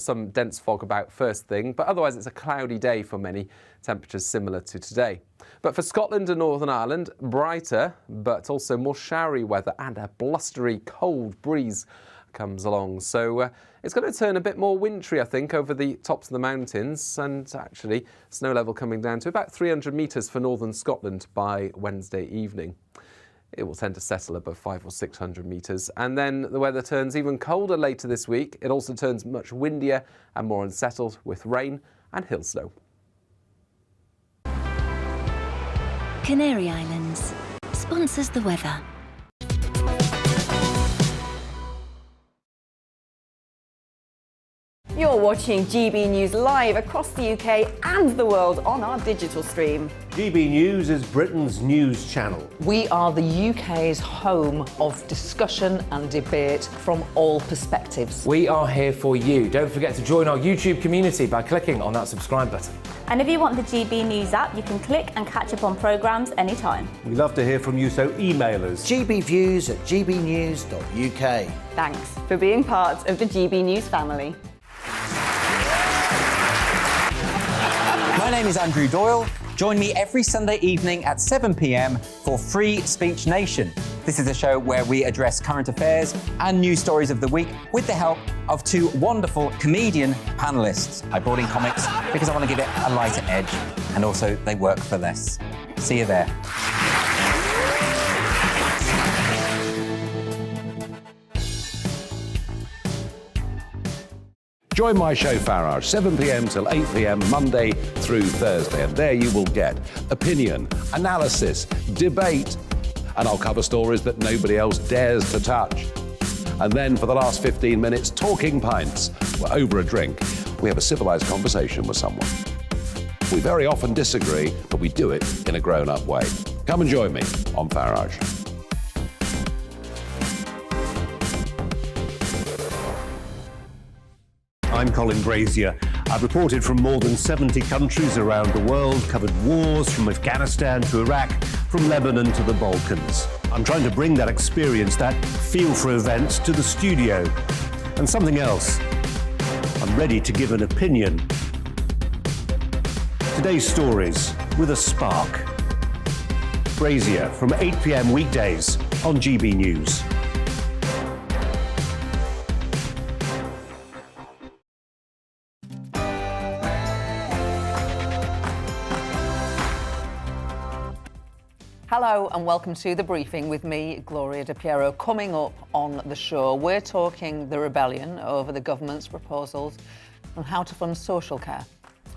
Some dense fog about first thing, but otherwise it's a cloudy day for many, temperatures similar to today. But for Scotland and Northern Ireland, brighter but also more showery weather and a blustery cold breeze comes along. So it's going to turn a bit more wintry, I think, over the tops of the mountains, and actually snow level coming down to about 300 metres for northern Scotland by Wednesday evening. It will tend to settle above 500 or 600 metres. And then the weather turns even colder later this week. It also turns much windier and more unsettled with rain and hill snow. Canary Islands sponsors the weather. You're watching GB News live across the UK and the world on our digital stream. GB News is Britain's news channel. We are the UK's home of discussion and debate from all perspectives. We are here for you. Don't forget to join our YouTube community by clicking on that subscribe button. And if you want the GB News app, you can click and catch up on programmes anytime. We love to hear from you, so email us. gbviews@gbnews.uk. Thanks for being part of the GB News family. My name is Andrew Doyle. Join me every Sunday evening at 7 p.m. for Free Speech Nation. This is a show where we address current affairs and news stories of the week with the help of two wonderful comedian panellists. I brought in comics because I want to give it a lighter edge, and also they work for less. See you there. Join my show Farage, 7 p.m. till 8 p.m. Monday through Thursday, and there you will get opinion, analysis, debate, and I'll cover stories that nobody else dares to touch. And then for the last 15 minutes, talking pints. We're over a drink. We have a civilised conversation with someone. We very often disagree, but we do it in a grown-up way. Come and join me on Farage. I'm Colin Brazier. I've reported from more than 70 countries around the world, covered wars from Afghanistan to Iraq, from Lebanon to the Balkans. I'm trying to bring that experience, that feel for events, to the studio. And something else. I'm ready to give an opinion. Today's stories with a spark. Brazier from 8 p.m. weekdays on GB News. Hello and welcome to The Briefing with me, Gloria De Piero. Coming up on the show, we're talking the rebellion over the government's proposals on how to fund social care.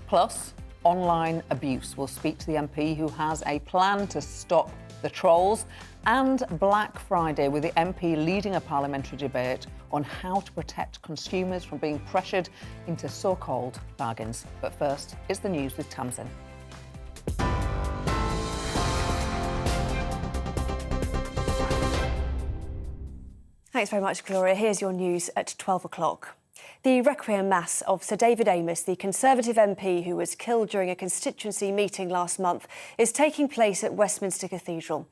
Plus, online abuse. We'll speak to the MP who has a plan to stop the trolls, and Black Friday with the MP leading a parliamentary debate on how to protect consumers from being pressured into so-called bargains. But first, it's the news with Tamsin. Thanks very much, Gloria. Here's your news at 12 o'clock. The Requiem Mass of Sir David Amess, the Conservative MP who was killed during a constituency meeting last month, is taking place at Westminster Cathedral.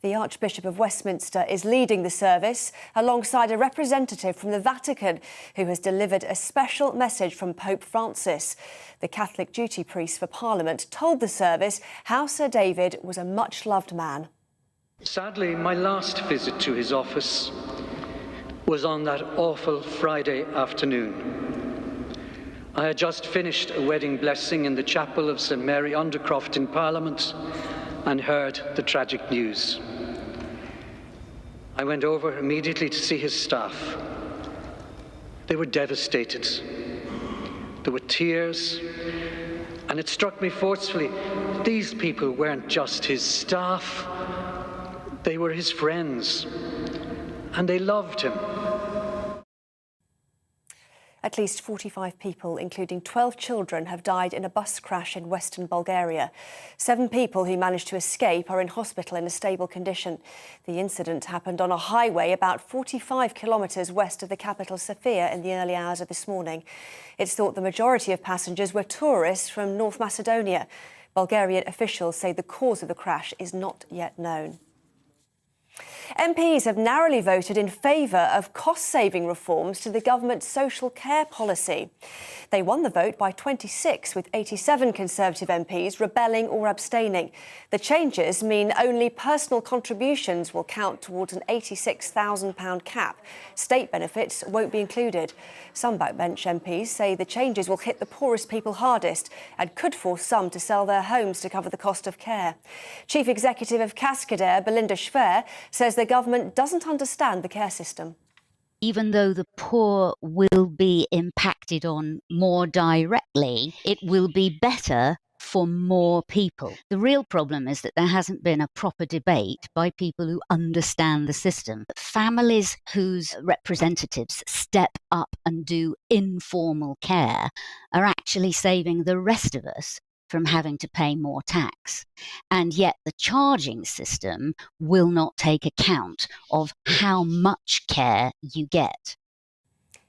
The Archbishop of Westminster is leading the service alongside a representative from the Vatican who has delivered a special message from Pope Francis. The Catholic duty priest for Parliament told the service how Sir David was a much-loved man. Sadly, my last visit to his office was on that awful Friday afternoon. I had just finished a wedding blessing in the chapel of St Mary Undercroft in Parliament and heard the tragic news. I went over immediately to see his staff. They were devastated. There were tears, and it struck me forcefully, these people weren't just his staff, they were his friends, and they loved him. At least 45 people, including 12 children, have died in a bus crash in western Bulgaria. 7 people who managed to escape are in hospital in a stable condition. The incident happened on a highway about 45 kilometres west of the capital Sofia in the early hours of this morning. It's thought the majority of passengers were tourists from North Macedonia. Bulgarian officials say the cause of the crash is not yet known. MPs have narrowly voted in favour of cost-saving reforms to the government's social care policy. They won the vote by 26, with 87 Conservative MPs rebelling or abstaining. The changes mean only personal contributions will count towards an £86,000 cap. State benefits won't be included. Some backbench MPs say the changes will hit the poorest people hardest and could force some to sell their homes to cover the cost of care. Chief Executive of Cascadair, Belinda Schwer, says the government doesn't understand the care system. Even though the poor will be impacted on more directly, it will be better for more people. The real problem is that there hasn't been a proper debate by people who understand the system. Families whose representatives step up and do informal care are actually saving the rest of us from having to pay more tax. And yet the charging system will not take account of how much care you get.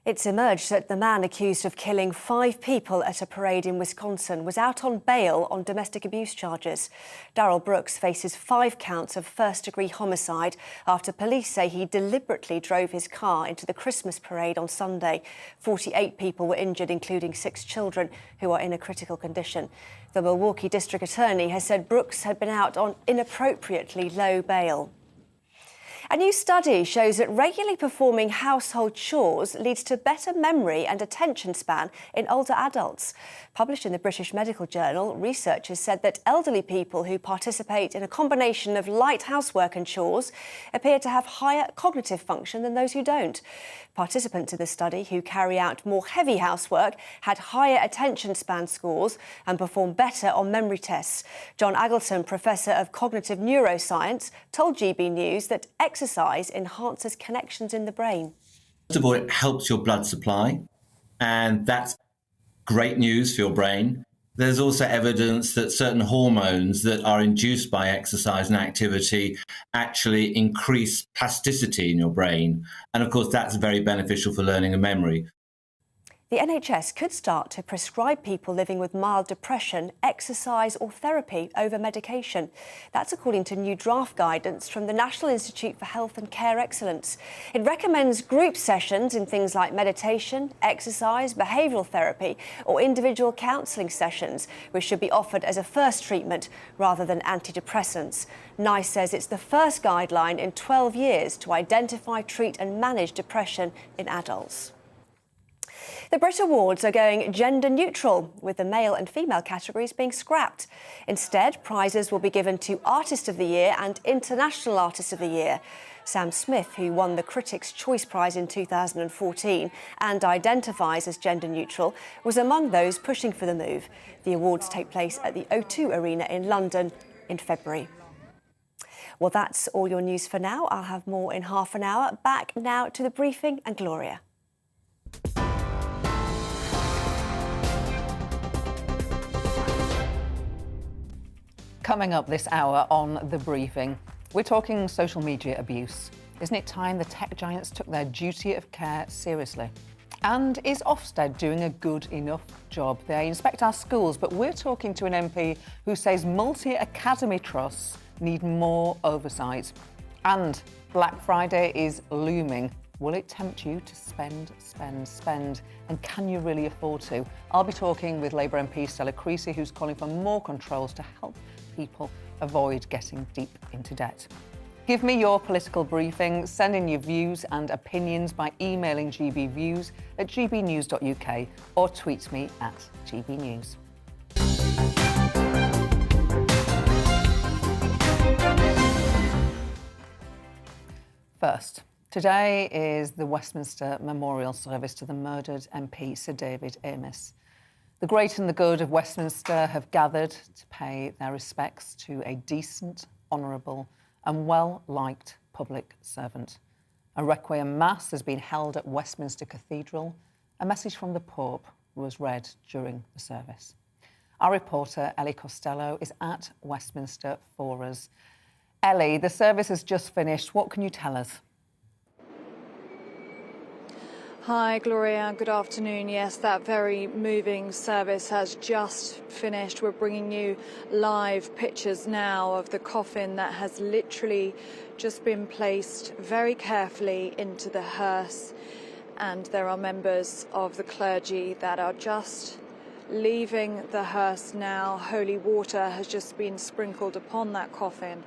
It's emerged that the man accused of killing 5 people at a parade in Wisconsin was out on bail on domestic abuse charges. Darrell Brooks faces 5 counts of first-degree homicide after police say he deliberately drove his car into the Christmas parade on Sunday. 48 people were injured, including 6 children who are in a critical condition. The Milwaukee District Attorney has said Brooks had been out on inappropriately low bail. A new study shows that regularly performing household chores leads to better memory and attention span in older adults. Published in the British Medical Journal, researchers said that elderly people who participate in a combination of light housework and chores appear to have higher cognitive function than those who don't. Participants in the study who carry out more heavy housework had higher attention span scores and performed better on memory tests. John Aggleton, Professor of Cognitive Neuroscience, told GB News that exercise enhances connections in the brain. First of all, it helps your blood supply, and that's great news for your brain. There's also evidence that certain hormones that are induced by exercise and activity actually increase plasticity in your brain. And of course, that's very beneficial for learning and memory. The NHS could start to prescribe people living with mild depression exercise or therapy over medication. That's according to new draft guidance from the National Institute for Health and Care Excellence. It recommends group sessions in things like meditation, exercise, behavioural therapy or individual counselling sessions, which should be offered as a first treatment rather than antidepressants. NICE says it's the first guideline in 12 years to identify, treat and manage depression in adults. The Brit Awards are going gender neutral, with the male and female categories being scrapped. Instead, prizes will be given to Artist of the Year and International Artist of the Year. Sam Smith, who won the Critics' Choice Prize in 2014 and identifies as gender neutral, was among those pushing for the move. The awards take place at the O2 Arena in London in February. Well, that's all your news for now. I'll have more in half an hour. Back now to the briefing and Gloria. Coming up this hour on The Briefing, we're talking social media abuse. Isn't it time the tech giants took their duty of care seriously? And is Ofsted doing a good enough job? They inspect our schools, but we're talking to an MP who says multi-academy trusts need more oversight. And Black Friday is looming. Will it tempt you to spend? And can you really afford to? I'll be talking with Labour MP Stella Creasy, who's calling for more controls to help people avoid getting deep into debt. Give me your political briefing. Send in your views and opinions by emailing gbviews@gbnews.uk or tweet me at gbnews. First, today is the Westminster Memorial Service to the murdered MP Sir David Amess. The great and the good of Westminster have gathered to pay their respects to a decent, honourable and well-liked public servant. A requiem mass has been held at Westminster Cathedral. A message from the Pope was read during the service. Our reporter, Ellie Costello, is at Westminster for us. Ellie, the service has just finished. What can you tell us? Hi, Gloria. Good afternoon. Yes, that very moving service has just finished. We're bringing you live pictures now of the coffin that has literally just been placed very carefully into the hearse. And there are members of the clergy that are just leaving the hearse now. Holy water has just been sprinkled upon that coffin,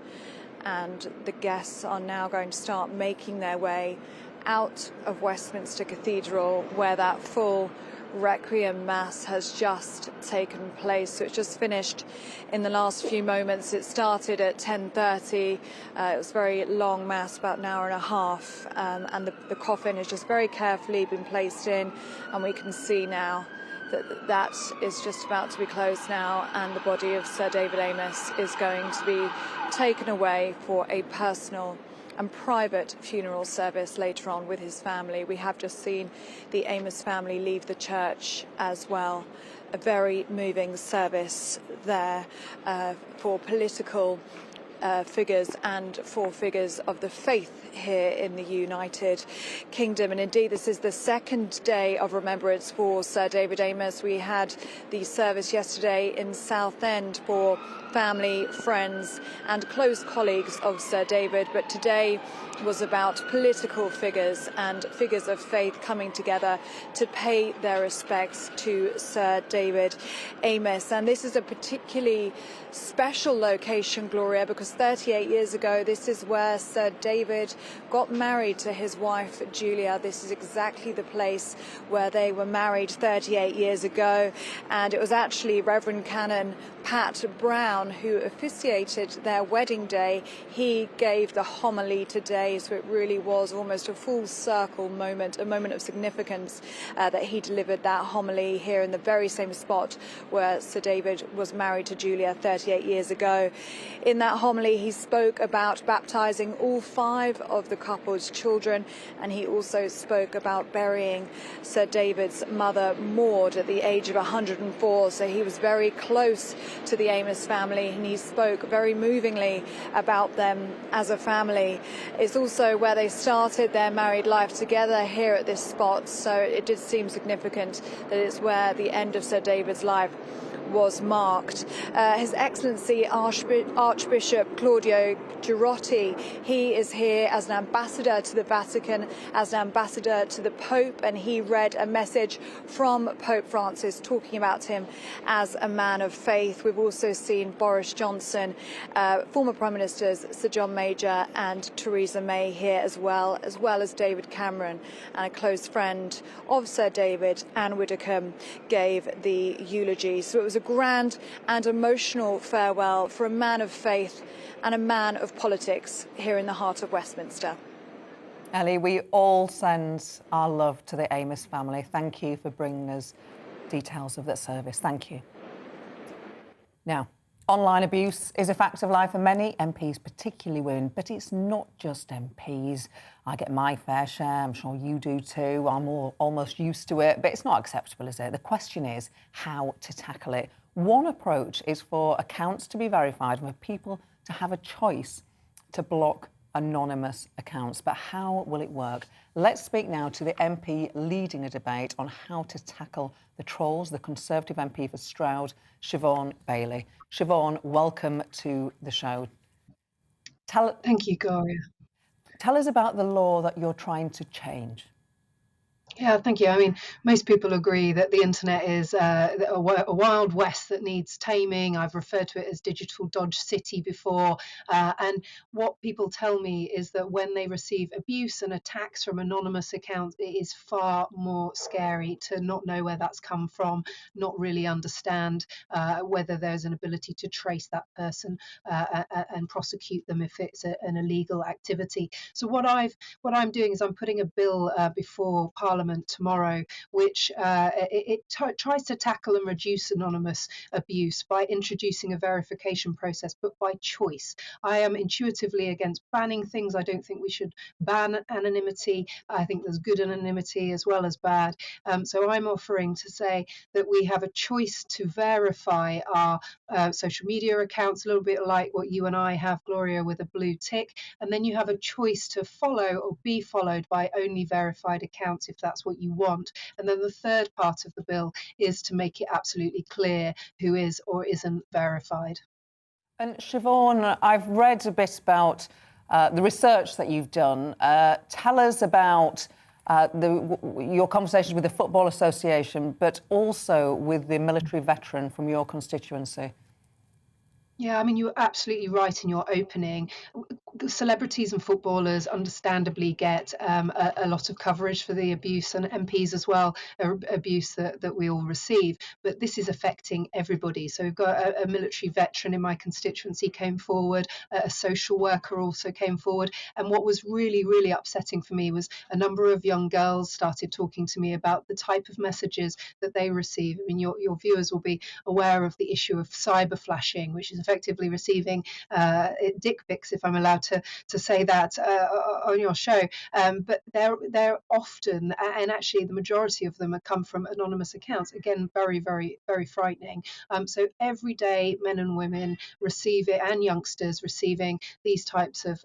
and the guests are now going to start making their way out of Westminster Cathedral, where that full Requiem Mass has just taken place. So it's just finished in the last few moments. It started at 10:30. It was a very long Mass, about an hour and a half, and the coffin has just very carefully been placed in, and we can see now that is just about to be closed now, and the body of Sir David Amess is going to be taken away for a personal and private funeral service later on with his family. We have just seen the Amess family leave the church as well. A very moving service there for political figures and for figures of the faith here in the United Kingdom. And indeed, this is the second day of remembrance for Sir David Amess. We had the service yesterday in Southend for family, friends and close colleagues of Sir David, but today was about political figures and figures of faith coming together to pay their respects to Sir David Amess. And this is a particularly special location, Gloria, because 38 years ago, this is where Sir David got married to his wife, Julia. This is exactly the place where they were married 38 years ago. And it was actually Reverend Canon Pat Brown who officiated their wedding day. He gave the homily today, so it really was almost a full circle moment, a moment of significance that he delivered that homily here in the very same spot where Sir David was married to Julia 38 years ago. In that homily, he spoke about baptising all 5 of the couple's children, and he also spoke about burying Sir David's mother, Maud, at the age of 104. So he was very close to the Amess family, and he spoke very movingly about them as a family. It's also where they started their married life together here at this spot, so it did seem significant that it's where the end of Sir David's life was marked. His Excellency Archbishop Claudio Girotti, he is here as an ambassador to the Vatican, as an ambassador to the Pope, and he read a message from Pope Francis talking about him as a man of faith. We've also seen Boris Johnson, former Prime Ministers Sir John Major and Theresa May here as well as David Cameron, and a close friend of Sir David, Anne Widdecombe, gave the eulogy. So it was a grand and emotional farewell for a man of faith and a man of politics here in the heart of Westminster. Ellie, we all send our love to the Amess family. Thank you for bringing us details of that service. Thank you. Now, online abuse is a fact of life for many MPs, particularly women, but it's not just MPs. I get my fair share, I'm sure you do too. I'm almost used to it, but it's not acceptable, is it? The question is how to tackle it. One approach is for accounts to be verified and for people to have a choice to block anonymous accounts. But how will it work? Let's speak now to the MP leading a debate on how to tackle the trolls, the Conservative MP for Stroud, Siobhan Bailey. Siobhan, welcome to the show. Thank you, Gloria. Tell us about the law that you're trying to change. Yeah, thank you. I mean, most people agree that the internet is a wild west that needs taming. I've referred to it as digital Dodge City before. And what people tell me is that when they receive abuse and attacks from anonymous accounts, it is far more scary to not know where that's come from, not really understand whether there's an ability to trace that person and prosecute them if it's an illegal activity. So what I'm doing is I'm putting a bill before Parliament tomorrow, which tries to tackle and reduce anonymous abuse by introducing a verification process, but by choice. I am intuitively against banning things. I don't think we should ban anonymity. I think there's good anonymity as well as bad. So I'm offering to say that we have a choice to verify our social media accounts, a little bit like what you and I have, Gloria, with a blue tick. And then you have a choice to follow or be followed by only verified accounts if that's that's what you want. And then the third part of the bill is to make it absolutely clear who is or isn't verified. And Siobhan, I've read a bit about the research that you've done. Tell us about your conversations with the Football Association, but also with the military veteran from your constituency. Yeah, I mean, you're absolutely right in your opening. The celebrities and footballers understandably get a lot of coverage for the abuse, and MPs as well, abuse that we all receive. But this is affecting everybody. So we've got a military veteran in my constituency came forward, a social worker also came forward. And what was really, really upsetting for me was a number of young girls started talking to me about the type of messages that they receive. I mean, your viewers will be aware of the issue of cyber flashing, which is effectively receiving dick pics, if I'm allowed to say that on your show. But they're often, and actually the majority of them have come from anonymous accounts. Again, very, very, very frightening. So every day, men and women receive it, and youngsters receiving these types of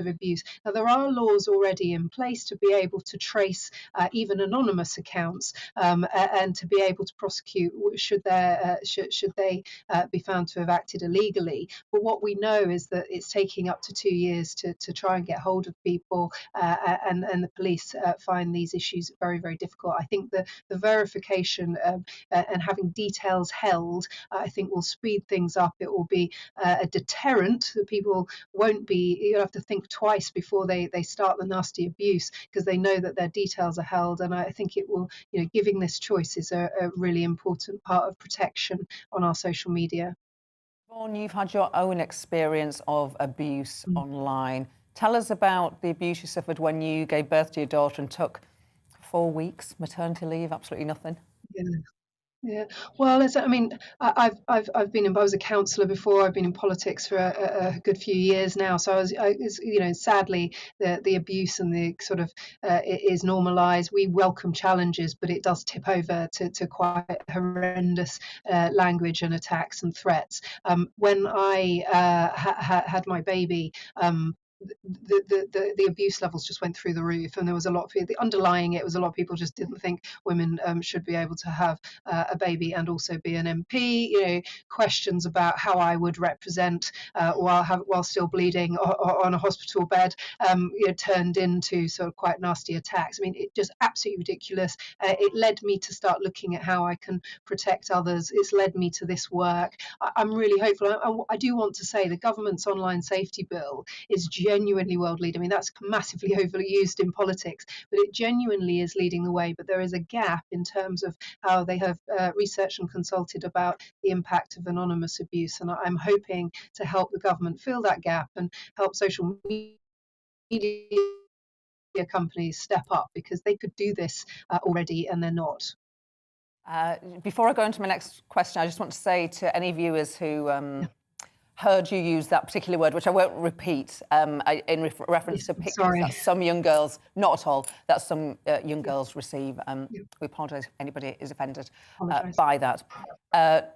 abuse. Now there are laws already in place to be able to trace even anonymous accounts and to be able to prosecute should they be found to have acted illegally. But what we know is that it's taking up to 2 years to try and get hold of people, and the police find these issues very, very difficult. I think the verification and having details held, I think, will speed things up. It will be a deterrent that people won't be, you'll have to think twice before they start the nasty abuse, because they know that their details are held. And I think it will, giving this choice is a really important part of protection on our social media. Siobhan, you've had your own experience of abuse online. Tell us about the abuse you suffered when you gave birth to your daughter and took 4 weeks maternity leave, absolutely nothing. Yeah. Yeah, well, I mean, I was a counsellor before. I've been in politics for a good few years now. So sadly, the abuse and the sort of it is normalised. We welcome challenges, but it does tip over to quite horrendous language and attacks and threats. When I had my baby, the abuse levels just went through the roof, and there was a lot of underlying it was a lot of people just didn't think women should be able to have a baby and also be an MP. Questions about how I would represent while still bleeding on a hospital bed turned into sort of quite nasty attacks. I mean, it just absolutely ridiculous. It led me to start looking at how I can protect others. It's led me to this work. I'm really hopeful. I do want to say the government's online safety bill is genuinely world leading. I mean, that's massively overused in politics, but it genuinely is leading the way. But there is a gap in terms of how they have researched and consulted about the impact of anonymous abuse. And I'm hoping to help the government fill that gap and help social media companies step up, because they could do this already and they're not. Before I go into my next question, I just want to say to any viewers who heard you use that particular word, which I won't repeat, in reference to pictures that some young girls, not at all, that some young girls receive. We apologise if anybody is offended by that.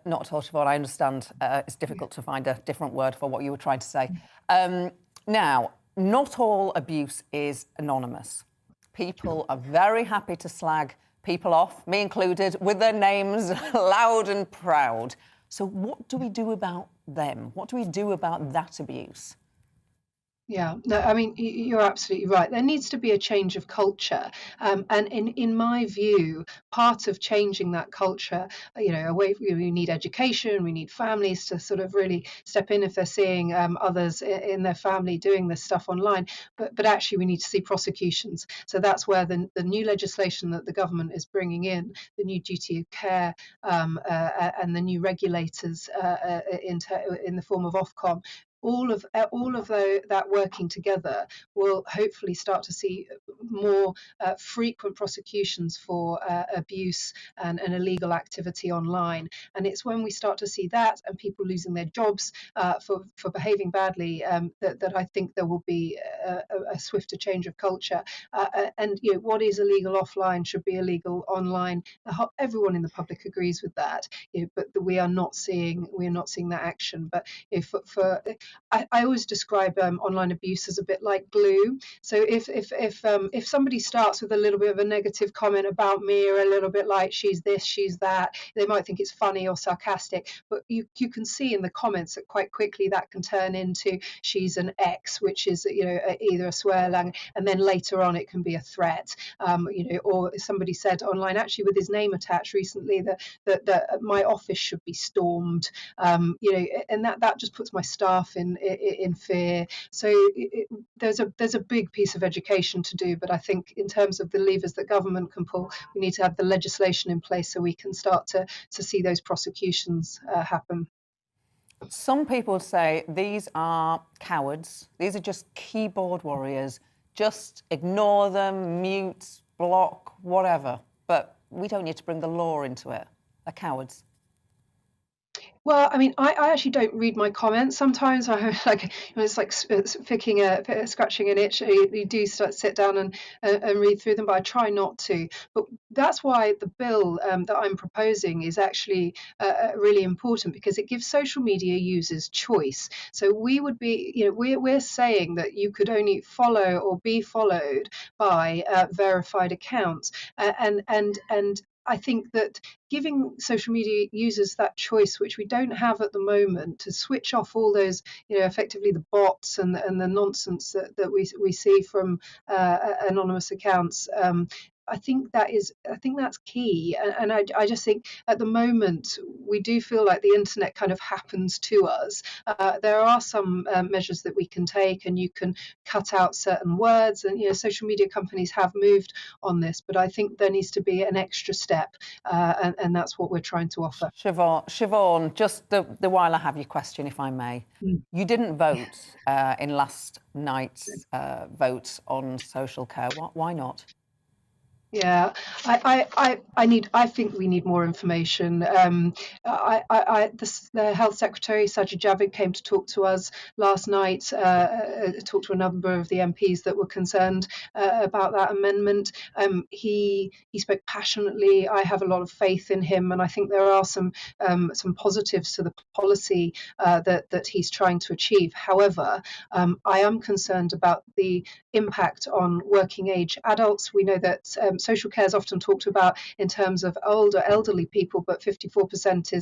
Not at all, Siobhan, I understand it's difficult to find a different word for what you were trying to say. Now, not all abuse is anonymous. People are very happy to slag people off, me included, with their names loud and proud. So what do we do about them? What do we do about that abuse? Yeah, no, I mean, you're absolutely right. There needs to be a change of culture. And in my view, part of changing that culture, we need education, we need families to sort of really step in if they're seeing others in their family doing this stuff online. But actually, we need to see prosecutions. So that's where the new legislation that the government is bringing in, the new duty of care and the new regulators in the form of Ofcom, all of that working together will hopefully start to see more frequent prosecutions for abuse and illegal activity online. And it's when we start to see that and people losing their jobs for behaving badly that I think there will be a swifter change of culture. And what is illegal offline should be illegal online. Everyone in the public agrees with that, but we are not seeing that action. But I always describe online abuse as a bit like glue. So if somebody starts with a little bit of a negative comment about me, or a little bit like she's this, she's that, they might think it's funny or sarcastic, but you can see in the comments that quite quickly that can turn into she's an X, which is either a swearlang, and then later on it can be a threat. Or somebody said online, actually with his name attached recently, that my office should be stormed. And that just puts my staff in fear. So there's a big piece of education to do, but I think in terms of the levers that government can pull, we need to have the legislation in place so we can start to see those prosecutions happen. Some people say these are cowards. These are just keyboard warriors. Just ignore them, mute, block, whatever. But we don't need to bring the law into it. They're cowards. Well, I mean, I actually don't read my comments. Sometimes it's like scratching an itch. You do sit down and read through them, but I try not to. But that's why the bill that I'm proposing is actually really important, because it gives social media users choice. So we would be, we're saying that you could only follow or be followed by verified accounts, and I think that giving social media users that choice, which we don't have at the moment, to switch off all those, effectively the bots and the nonsense that we see from anonymous accounts. I think that's key, and I just think at the moment we do feel like the internet kind of happens to us. There are some measures that we can take, and you can cut out certain words, and social media companies have moved on this, but I think there needs to be an extra step, and that's what we're trying to offer. Siobhan, just the while I have your question, if I may. You didn't vote in last night's vote on social care. Why not? Yeah, I think we need more information. The Health Secretary Sajid Javid came to talk to us last night, talked to a number of the MPs that were concerned about that amendment. He spoke passionately. I have a lot of faith in him, and I think there are some positives to the policy that he's trying to achieve. However, I am concerned about the impact on working age adults. We know that social care is often talked about in terms of elderly people, but 54%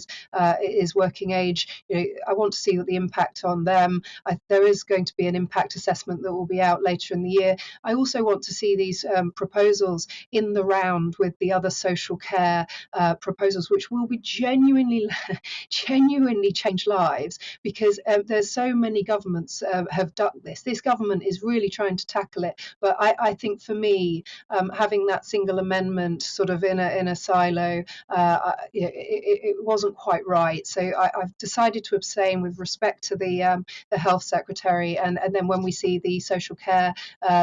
is working age. I want to see the impact on them. There is going to be an impact assessment that will be out later in the year. I also want to see these proposals in the round with the other social care proposals, which will be genuinely change lives, because there's so many governments have done this. This government is really trying to tackle it, but I think for me, having that single amendment sort of in a silo, it wasn't quite right. So I've decided to abstain with respect to the Health Secretary, and then when we see the social care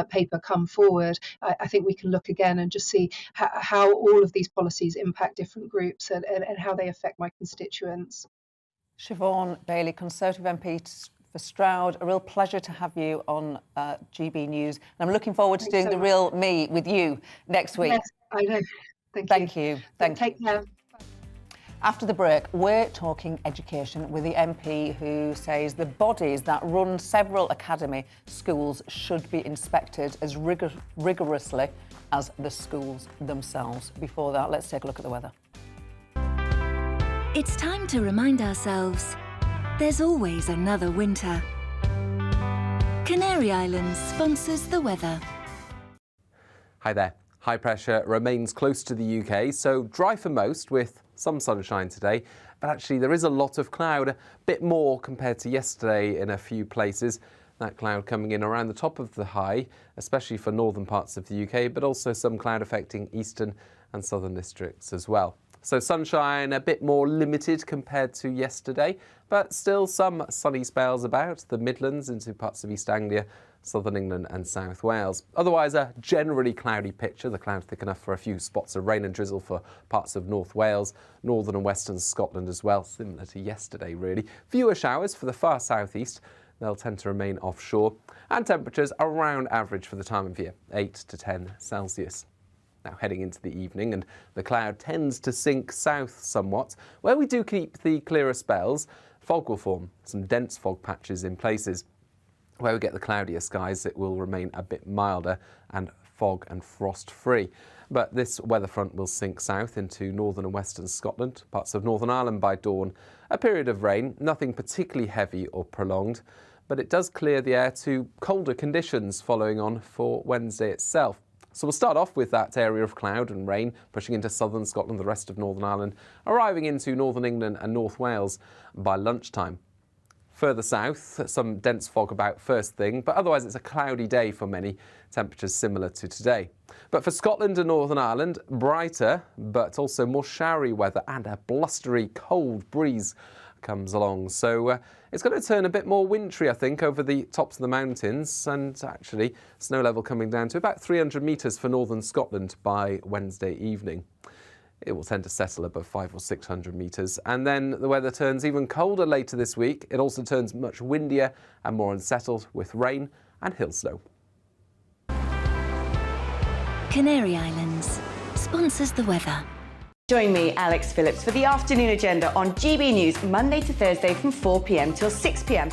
paper come forward, I think we can look again and just see how all of these policies impact different groups and how they affect my constituents. Siobhan Bailey, Conservative MP for Stroud, a real pleasure to have you on GB News. And I'm looking forward to doing The Real Me with you next week. Yes, I know. Thank you. Take care. After the break, we're talking education with the MP who says the bodies that run several academy schools should be inspected as rigorously as the schools themselves. Before that, let's take a look at the weather. It's time to remind ourselves there's always another winter. Canary Islands sponsors the weather. Hi there. High pressure remains close to the UK, so dry for most with some sunshine today. But actually there is a lot of cloud, a bit more compared to yesterday in a few places. That cloud coming in around the top of the high, especially for northern parts of the UK, but also some cloud affecting eastern and southern districts as well. So sunshine a bit more limited compared to yesterday, but still some sunny spells about the Midlands into parts of East Anglia, southern England and South Wales. Otherwise a generally cloudy picture, the cloud thick enough for a few spots of rain and drizzle for parts of North Wales, northern and western Scotland as well, similar to yesterday really. Fewer showers for the far southeast, they'll tend to remain offshore, and temperatures around average for the time of year, 8 to 10 Celsius. Now heading into the evening, and the cloud tends to sink south somewhat, where we do keep the clearer spells. fog will form, some dense fog patches in places. Where we get the cloudier skies, it will remain a bit milder and fog and frost free. But this weather front will sink south into northern and western Scotland, parts of Northern Ireland by dawn. A period of rain, nothing particularly heavy or prolonged, but it does clear the air to colder conditions following on for Wednesday itself. So we'll start off with that area of cloud and rain pushing into southern Scotland, the rest of Northern Ireland, arriving into northern England and North Wales by lunchtime. Further south, some dense fog about first thing, but otherwise it's a cloudy day for many, temperatures similar to today. But for Scotland and Northern Ireland, brighter but also more showery weather and a blustery cold breeze comes along. So it's going to turn a bit more wintry, I think, over the tops of the mountains, and actually snow level coming down to about 300 metres for northern Scotland by Wednesday evening. It will tend to settle above 500 or 600 metres, and then the weather turns even colder later this week. It also turns much windier and more unsettled with rain and hill snow. Canary Islands sponsors the weather. Join me, Alex Phillips, for the afternoon agenda on GB News, Monday to Thursday from 4 p.m. till 6 p.m.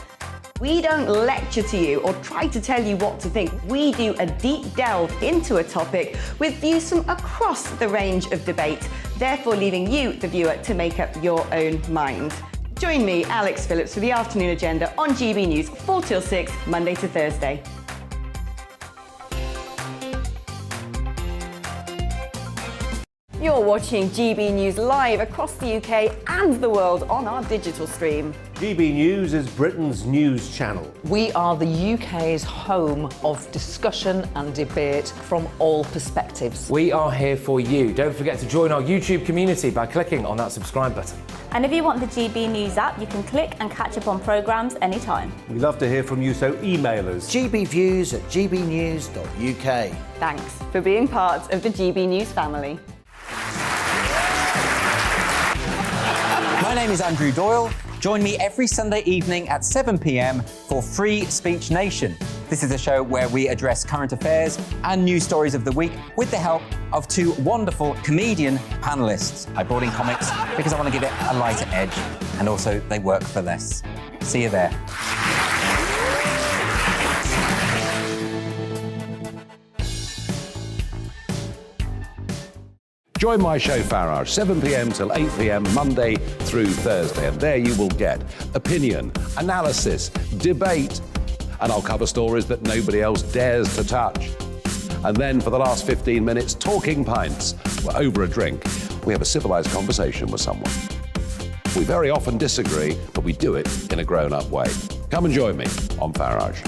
We don't lecture to you or try to tell you what to think. We do a deep delve into a topic with views from across the range of debate, therefore leaving you, the viewer, to make up your own mind. Join me, Alex Phillips, for the afternoon agenda on GB News, 4 till 6, Monday to Thursday. You're watching GB News live across the UK and the world on our digital stream. GB News is Britain's news channel. We are the UK's home of discussion and debate from all perspectives. We are here for you. Don't forget to join our YouTube community by clicking on that subscribe button. And if you want the GB News app, you can click and catch up on programmes anytime. We love to hear from you, so email us. gbviews@gbnews.uk. Thanks for being part of the GB News family. My name is Andrew Doyle. Join me every Sunday evening at 7 p.m. for Free Speech Nation. This is a show where we address current affairs and news stories of the week with the help of two wonderful comedian panellists. I brought in comics because I want to give it a lighter edge, and also they work for less. See you there. Join my show Farage, 7 p.m. till 8 p.m. Monday through Thursday, and there you will get opinion, analysis, debate, and I'll cover stories that nobody else dares to touch. And then for the last 15 minutes, talking pints. We're over a drink. We have a civilised conversation with someone. We very often disagree, but we do it in a grown-up way. Come and join me on Farage.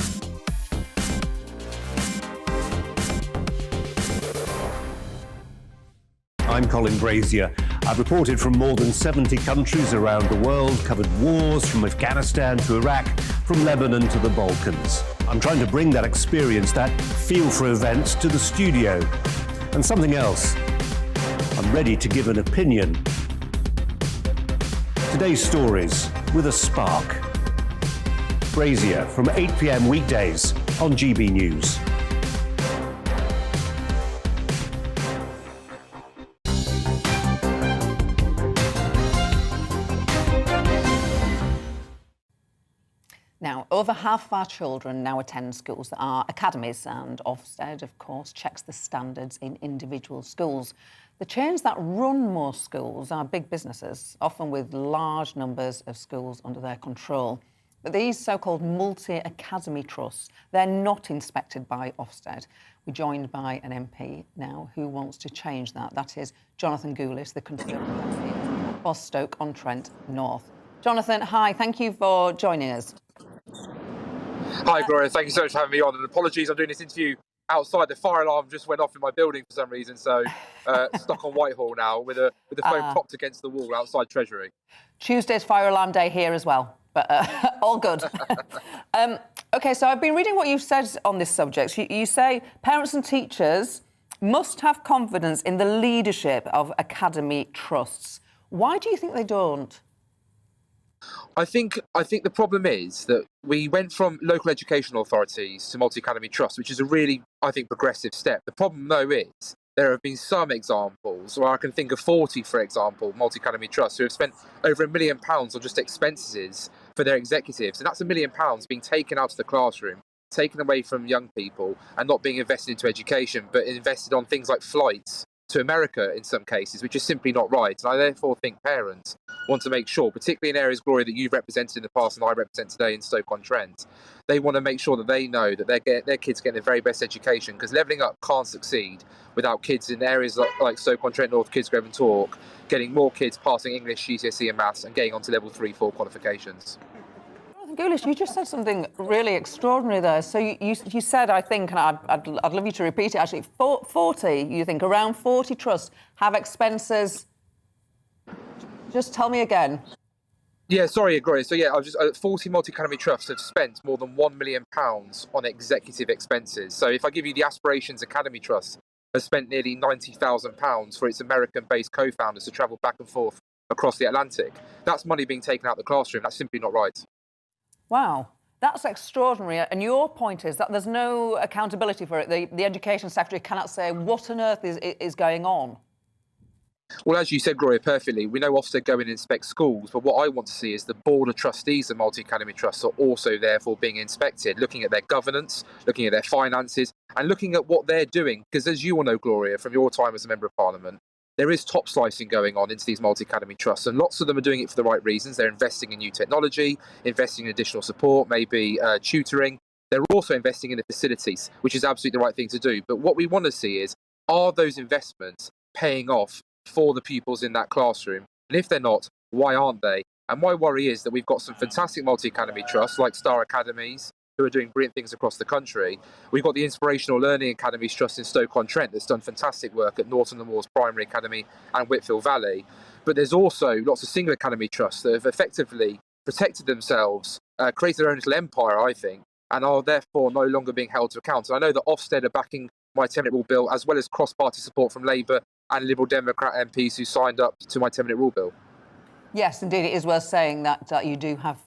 I'm Colin Brazier. I've reported from more than 70 countries around the world, covered wars from Afghanistan to Iraq, from Lebanon to the Balkans. I'm trying to bring that experience, that feel for events, to the studio. And something else. I'm ready to give an opinion. Today's stories with a spark. Brazier from 8 p.m. weekdays on GB News. Now, over half of our children now attend schools that are academies, and Ofsted, of course, checks the standards in individual schools. The chains that run most schools are big businesses, often with large numbers of schools under their control. But these so-called multi-academy trusts, they're not inspected by Ofsted. We're joined by an MP now who wants to change that. That is Jonathan Goulis, the Conservative MP for Stoke-on-Trent North. Jonathan, hi, thank you for joining us. Hi, Gloria. Thank you so much for having me on. And apologies, I'm doing this interview outside. The fire alarm just went off in my building for some reason, so stuck on Whitehall now with the phone propped against the wall outside Treasury. Tuesday's fire alarm day here as well, but all good. OK, so I've been reading what you've said on this subject. You say parents and teachers must have confidence in the leadership of academy trusts. Why do you think they don't? I think the problem is that we went from local educational authorities to multi-academy trusts, which is a really, I think, progressive step. The problem, though, is there have been some examples where I can think of 40, for example, multi-academy trusts who have spent over £1 million on just expenses for their executives. And that's £1 million being taken out of the classroom, taken away from young people, and not being invested into education, but invested on things like flights to America in some cases, which is simply not right. And I therefore think parents want to make sure, particularly in areas, Gloria, that you've represented in the past and I represent today in Stoke-on-Trent, they want to make sure that they know that their kids get the very best education, because levelling up can't succeed without kids in areas like Stoke-on-Trent, North, Kidsgrove and Torque, getting more kids passing English, GCSE and maths and getting onto level 3-4 qualifications. Gulish, you just said something really extraordinary there. So you said, I think, and I'd love you to repeat it, actually, 40, you think, around 40 trusts have expenses. Just tell me again. Yeah, sorry, Gloria. So, yeah, 40 multi-academy trusts have spent more than £1 million on executive expenses. So if I give you the Aspirations Academy Trust, has spent nearly £90,000 for its American-based co-founders to travel back and forth across the Atlantic. That's money being taken out of the classroom. That's simply not right. Wow, that's extraordinary. And your point is that there's no accountability for it. The Education Secretary cannot say what on earth is going on. Well, as you said, Gloria, perfectly, we know Ofsted go in and inspect schools, but what I want to see is the Board of Trustees of multi-academy trusts are also therefore being inspected, looking at their governance, looking at their finances, and looking at what they're doing. Because as you all know, Gloria, from your time as a Member of Parliament, there is top slicing going on into these multi-academy trusts, and lots of them are doing it for the right reasons. They're investing in new technology, investing in additional support, maybe tutoring. They're also investing in the facilities, which is absolutely the right thing to do. But what we want to see is, are those investments paying off for the pupils in that classroom? And if they're not, why aren't they? And my worry is that we've got some fantastic multi-academy trusts like Star Academies, who are doing brilliant things across the country. We've got the Inspirational Learning Academies Trust in Stoke-on-Trent that's done fantastic work at Norton-on-Moors Primary Academy and Whitfield Valley. But there's also lots of single academy trusts that have effectively protected themselves, created their own little empire, I think, and are therefore no longer being held to account. And I know that Ofsted are backing my 10-minute rule bill, as well as cross-party support from Labour and Liberal Democrat MPs who signed up to my 10-minute rule bill. Yes, indeed, it is worth saying that you do have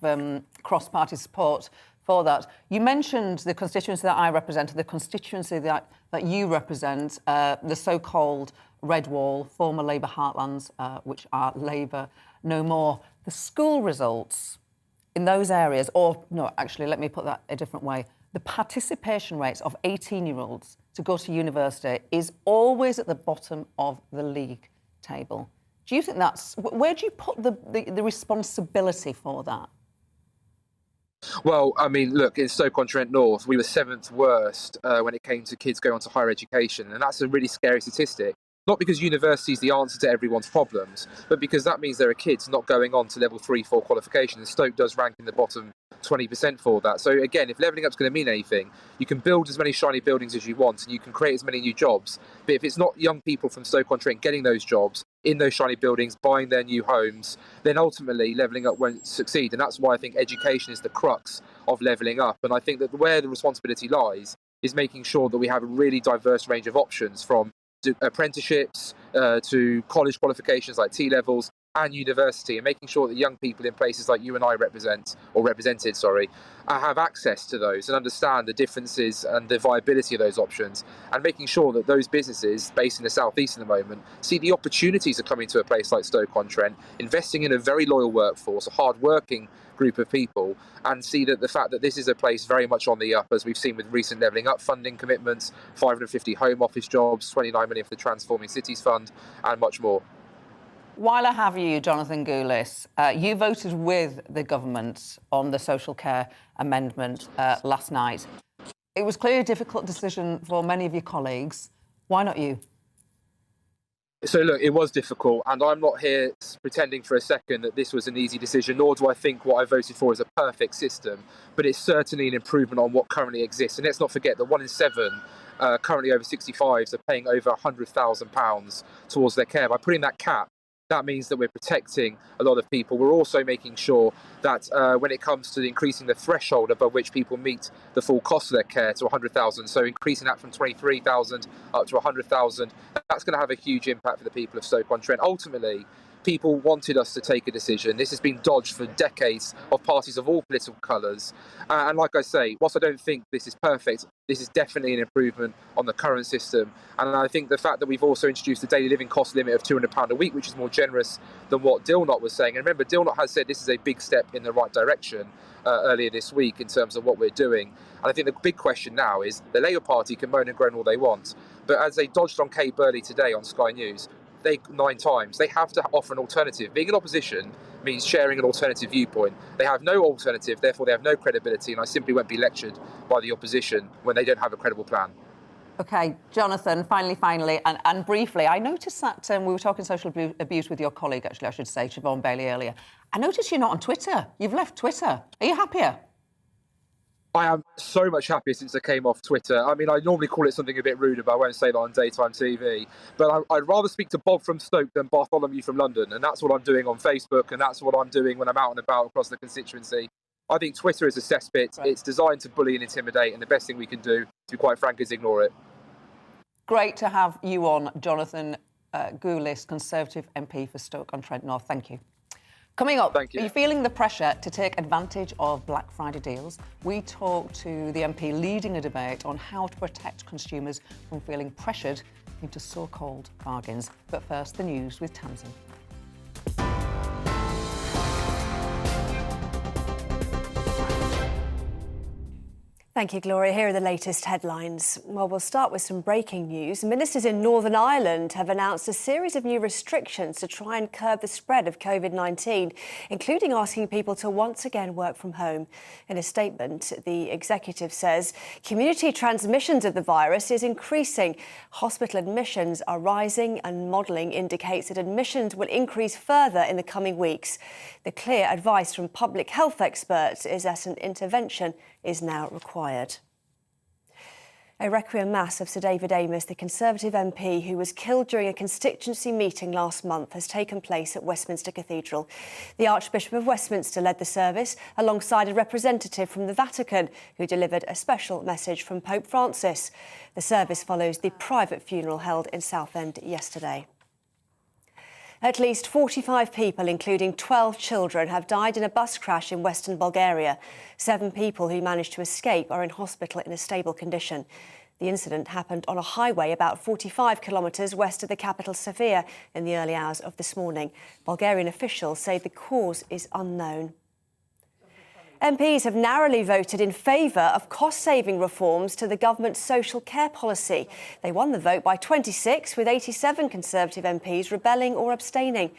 cross-party support for that. You mentioned the constituency that I represent, the constituency that you represent, the so-called Red Wall, former Labour heartlands, which are Labour no more. The school results in those areas, or no, actually, let me put that a different way. The participation rates of 18-year-olds to go to university is always at the bottom of the league table. Do you think that's... Where do you put the responsibility for that? Well, I mean, look, in Stoke-on-Trent North, we were 7th worst when it came to kids going on to higher education, and that's a really scary statistic. Not because university is the answer to everyone's problems, but because that means there are kids not going on to level 3-4 qualification, and Stoke does rank in the bottom 20% for that. So again, if levelling up is going to mean anything, you can build as many shiny buildings as you want and you can create as many new jobs. But if it's not young people from Stoke-on-Trent getting those jobs in those shiny buildings, buying their new homes, then ultimately levelling up won't succeed. And that's why I think education is the crux of levelling up. And I think that where the responsibility lies is making sure that we have a really diverse range of options, from apprenticeships to college qualifications like T-levels and university, and making sure that young people in places like you and I represented, have access to those and understand the differences and the viability of those options, and making sure that those businesses based in the southeast at the moment see the opportunities of coming to a place like Stoke-on-Trent, investing in a very loyal workforce, a hard-working group of people, and see that the fact that this is a place very much on the up, as we've seen with recent levelling up funding commitments, 550 home office jobs, 29 million for the Transforming Cities Fund, and much more. While I have you, Jonathan Goulis, you voted with the government on the social care amendment last night. It was clearly a difficult decision for many of your colleagues. Why not you? So, look, it was difficult, and I'm not here pretending for a second that this was an easy decision, nor do I think what I voted for is a perfect system, but it's certainly an improvement on what currently exists. And let's not forget that 1 in 7 currently over 65s are paying over £100,000 towards their care. By putting that cap, that means that we're protecting a lot of people. We're also making sure that when it comes to increasing the threshold above which people meet the full cost of their care to 100,000, so increasing that from 23,000 up to 100,000, that's going to have a huge impact for the people of Stoke-on-Trent. Ultimately, people wanted us to take a decision. This has been dodged for decades of parties of all political colours. And like I say, whilst I don't think this is perfect, this is definitely an improvement on the current system. And I think the fact that we've also introduced a daily living cost limit of £200 a week, which is more generous than what Dilnot was saying. And remember, Dilnot has said this is a big step in the right direction earlier this week in terms of what we're doing. And I think the big question now is the Labour Party can moan and groan all they want, but as they dodged on Kate Burley today on Sky News, 9 times, they have to offer an alternative. Being in opposition means sharing an alternative viewpoint. They have no alternative, therefore they have no credibility, and I simply won't be lectured by the opposition when they don't have a credible plan. OK, Jonathan, finally, and briefly, I noticed that we were talking social abuse with your colleague, actually, I should say, Siobhan Bailey, earlier. I noticed you're not on Twitter. You've left Twitter. Are you happier? I am so much happier since I came off Twitter. I mean, I normally call it something a bit ruder, but I won't say that on daytime TV. But I'd rather speak to Bob from Stoke than Bartholomew from London. And that's what I'm doing on Facebook, and that's what I'm doing when I'm out and about across the constituency. I think Twitter is a cesspit. Right. It's designed to bully and intimidate, and the best thing we can do, to be quite frank, is ignore it. Great to have you on, Jonathan Goulis, Conservative MP for Stoke-on-Trent North. Thank you. Coming up, are you feeling the pressure to take advantage of Black Friday deals? We talk to the MP leading a debate on how to protect consumers from feeling pressured into so-called bargains. But first, the news with Tamsin. Thank you, Gloria. Here are the latest headlines. Well, we'll start with some breaking news. Ministers in Northern Ireland have announced a series of new restrictions to try and curb the spread of COVID-19, including asking people to once again work from home. In a statement, the executive says community transmissions of the virus is increasing. Hospital admissions are rising, and modelling indicates that admissions will increase further in the coming weeks. The clear advice from public health experts is that an intervention is now required. A requiem mass of Sir David Amess, the Conservative MP who was killed during a constituency meeting last month, has taken place at Westminster Cathedral. The Archbishop of Westminster led the service alongside a representative from the Vatican who delivered a special message from Pope Francis. The service follows the private funeral held in Southend yesterday. At least 45 people, including 12 children, have died in a bus crash in western Bulgaria. 7 people who managed to escape are in hospital in a stable condition. The incident happened on a highway about 45 kilometres west of the capital, Sofia, in the early hours of this morning. Bulgarian officials say the cause is unknown. MPs have narrowly voted in favour of cost-saving reforms to the government's social care policy. They won the vote by 26, with 87 Conservative MPs rebelling or abstaining.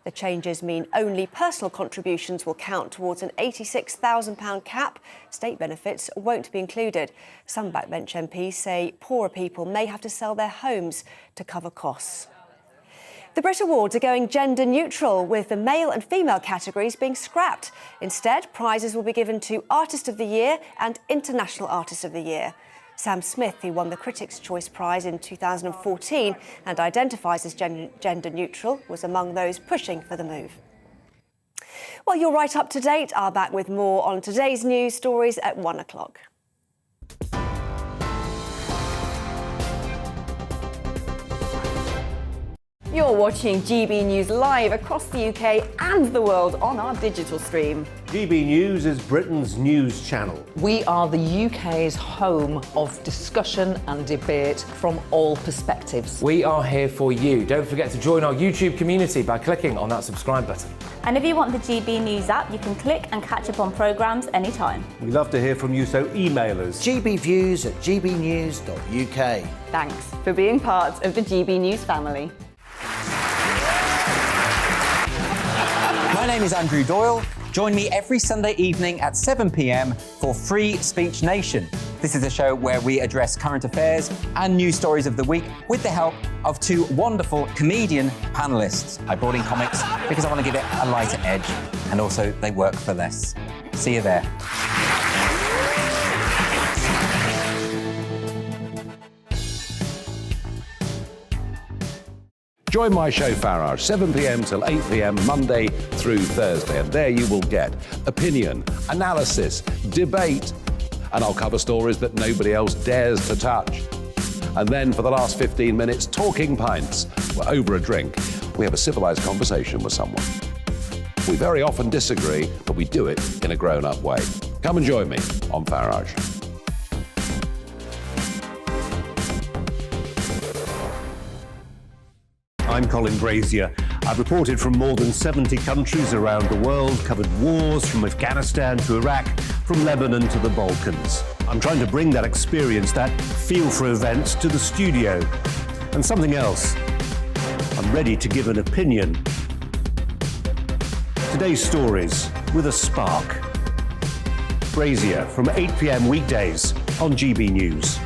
The changes mean only personal contributions will count towards an £86,000 cap. State benefits won't be included. Some backbench MPs say poorer people may have to sell their homes to cover costs. The Brit Awards are going gender neutral, with the male and female categories being scrapped. Instead, prizes will be given to Artist of the Year and International Artist of the Year. Sam Smith, who won the Critics' Choice Prize in 2014 and identifies as gender neutral, was among those pushing for the move. Well, you're right up to date. I'll back with more on today's news stories at 1 o'clock. You're watching GB News live across the UK and the world on our digital stream. GB News is Britain's news channel. We are the UK's home of discussion and debate from all perspectives. We are here for you. Don't forget to join our YouTube community by clicking on that subscribe button. And if you want the GB News app, you can click and catch up on programmes anytime. We love to hear from you, so email us. gbviews@gbnews.uk. Thanks for being part of the GB News family. My name is Andrew Doyle. Join me every Sunday evening at 7 p.m. for Free Speech Nation. This is a show where we address current affairs and news stories of the week with the help of 2 wonderful comedian panellists. I brought in comics because I want to give it a lighter edge, and also they work for less. See you there. Join my show Farage, 7 p.m. till 8 p.m. Monday through Thursday, and there you will get opinion, analysis, debate, and I'll cover stories that nobody else dares to touch. And then for the last 15 minutes, talking pints over a drink we have a civilised conversation with someone. We very often disagree, but we do it in a grown-up way. Come and join me on Farage. I'm Colin Brazier. I've reported from more than 70 countries around the world, covered wars from Afghanistan to Iraq, from Lebanon to the Balkans. I'm trying to bring that experience, that feel for events, to the studio. And something else. I'm ready to give an opinion. Today's stories with a spark. Brazier from 8 p.m. weekdays on GB News.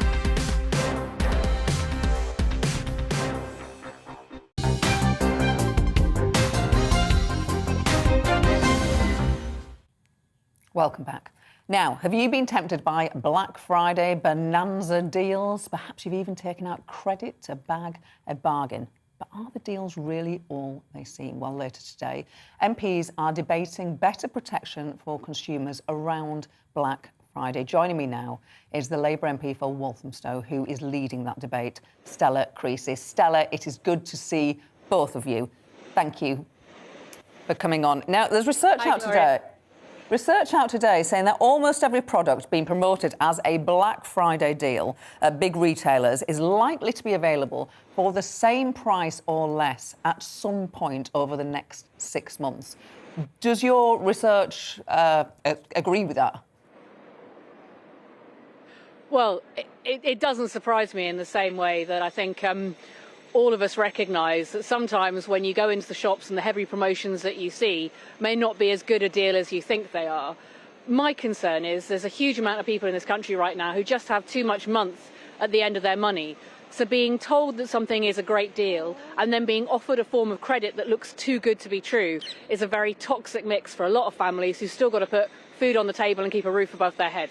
Welcome back. Now, have you been tempted by Black Friday bonanza deals? Perhaps you've even taken out credit to bag a bargain. But are the deals really all they seem? Well, later today, MPs are debating better protection for consumers around Black Friday. Joining me now is the Labour MP for Walthamstow, who is leading that debate, Stella Creasy. Stella, it is good to see both of you. Thank you for coming on. Now, there's research out today saying that almost every product being promoted as a Black Friday deal at big retailers is likely to be available for the same price or less at some point over the next 6 months. Does your research agree with that? Well, it doesn't surprise me in the same way that I think all of us recognise that sometimes when you go into the shops and the heavy promotions that you see may not be as good a deal as you think they are. My concern is there's a huge amount of people in this country right now who just have too much month at the end of their money. So being told that something is a great deal and then being offered a form of credit that looks too good to be true is a very toxic mix for a lot of families who've still got to put food on the table and keep a roof above their head.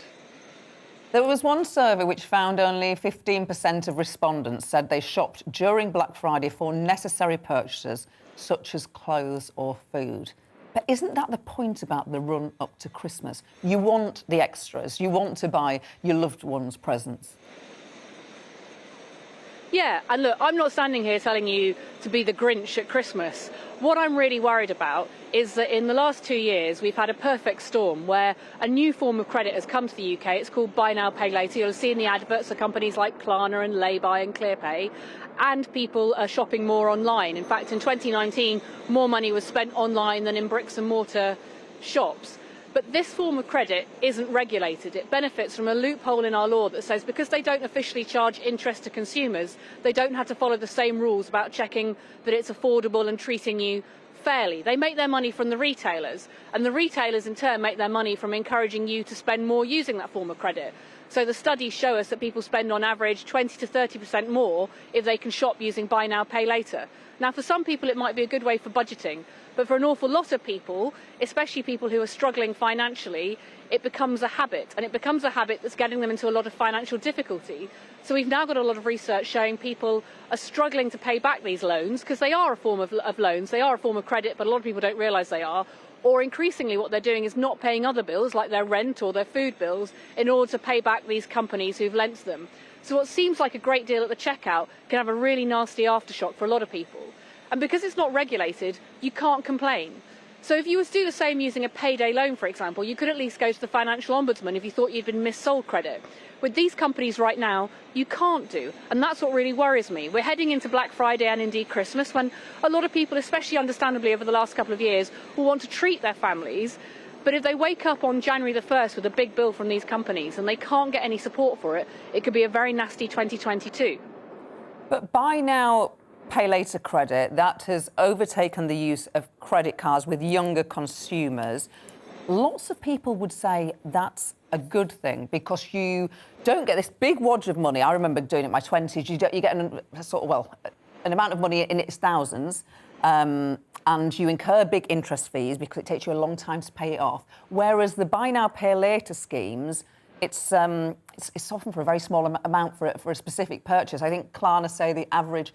There was one survey which found only 15% of respondents said they shopped during Black Friday for necessary purchases, such as clothes or food. But isn't that the point about the run up to Christmas? You want the extras. You want to buy your loved ones presents. Yeah, and look, I'm not standing here telling you to be the Grinch at Christmas. What I'm really worried about is that in the last 2 years, we've had a perfect storm where a new form of credit has come to the UK. It's called Buy Now, Pay Later. You'll see in the adverts of companies like Klarna and Lay-By and ClearPay, and people are shopping more online. In fact, in 2019, more money was spent online than in bricks and mortar shops. But this form of credit isn't regulated. It benefits from a loophole in our law that says because they don't officially charge interest to consumers, they don't have to follow the same rules about checking that it's affordable and treating you fairly. They make their money from the retailers, and the retailers in turn make their money from encouraging you to spend more using that form of credit. So the studies show us that people spend on average 20 to 30% more if they can shop using Buy Now, Pay Later. Now, for some people, it might be a good way for budgeting, but for an awful lot of people, especially people who are struggling financially, it becomes a habit, and it becomes a habit that's getting them into a lot of financial difficulty. So we've now got a lot of research showing people are struggling to pay back these loans because they are a form of loans, they are a form of credit, but a lot of people don't realise they are. Or increasingly what they're doing is not paying other bills like their rent or their food bills in order to pay back these companies who've lent them. So what seems like a great deal at the checkout can have a really nasty aftershock for a lot of people. And because it's not regulated, you can't complain. So if you were to do the same using a payday loan, for example, you could at least go to the financial ombudsman if you thought you'd been missold credit. With these companies right now, you can't do. And that's what really worries me. We're heading into Black Friday and indeed Christmas when a lot of people, especially understandably over the last couple of years, will want to treat their families. But if they wake up on January the 1st with a big bill from these companies and they can't get any support for it, it could be a very nasty 2022. But Buy Now, Pay Later credit, that has overtaken the use of credit cards with younger consumers. Lots of people would say that's a good thing because you don't get this big wad of money. I remember doing it in my 20s. You get an amount of money in its thousands, and you incur big interest fees because it takes you a long time to pay it off. Whereas the Buy Now, Pay Later schemes, it's often for a very small amount for a specific purchase. I think Klarna say the average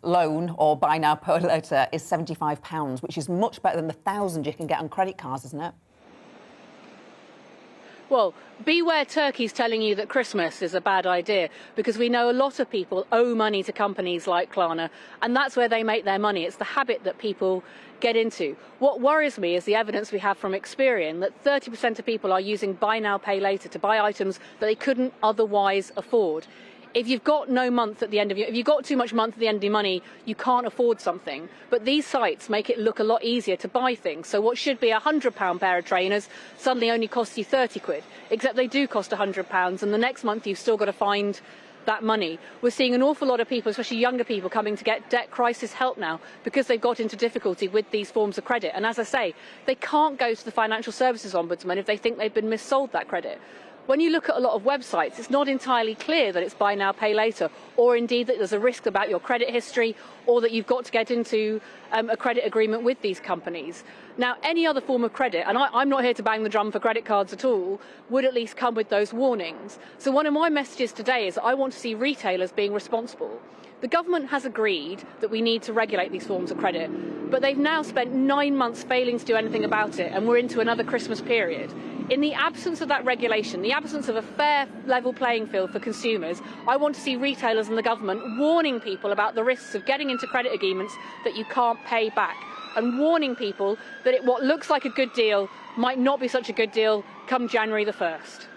loan or Buy Now, Pay Later is £75, which is much better than the £1,000 you can get on credit cards, isn't it? Well, beware turkeys telling you that Christmas is a bad idea, because we know a lot of people owe money to companies like Klarna, and that's where they make their money. It's the habit that people get into. What worries me is the evidence we have from Experian that 30% of people are using buy now, pay later to buy items that they couldn't otherwise afford. If you've got no month at the end of if you've got too much month at the end of your money, you can't afford something. But these sites make it look a lot easier to buy things. So what should be a £100 pair of trainers suddenly only costs you 30 quid, except they do cost £100, and the next month you've still got to find that money. We're seeing an awful lot of people, especially younger people, coming to get debt crisis help now because they've got into difficulty with these forms of credit. And as I say, they can't go to the Financial Services Ombudsman if they think they've been missold that credit. When you look at a lot of websites, it's not entirely clear that it's buy now, pay later, or indeed that there's a risk about your credit history, or that you've got to get into a credit agreement with these companies. Now, any other form of credit, and I'm not here to bang the drum for credit cards at all, would at least come with those warnings. So one of my messages today is that I want to see retailers being responsible. The government has agreed that we need to regulate these forms of credit, but they've now spent 9 months failing to do anything about it, and we're into another Christmas period. In the absence of that regulation, the absence of a fair, level playing field for consumers, I want to see retailers and the government warning people about the risks of getting into credit agreements that you can't pay back, and warning people that what looks like a good deal might not be such a good deal come January the 1st.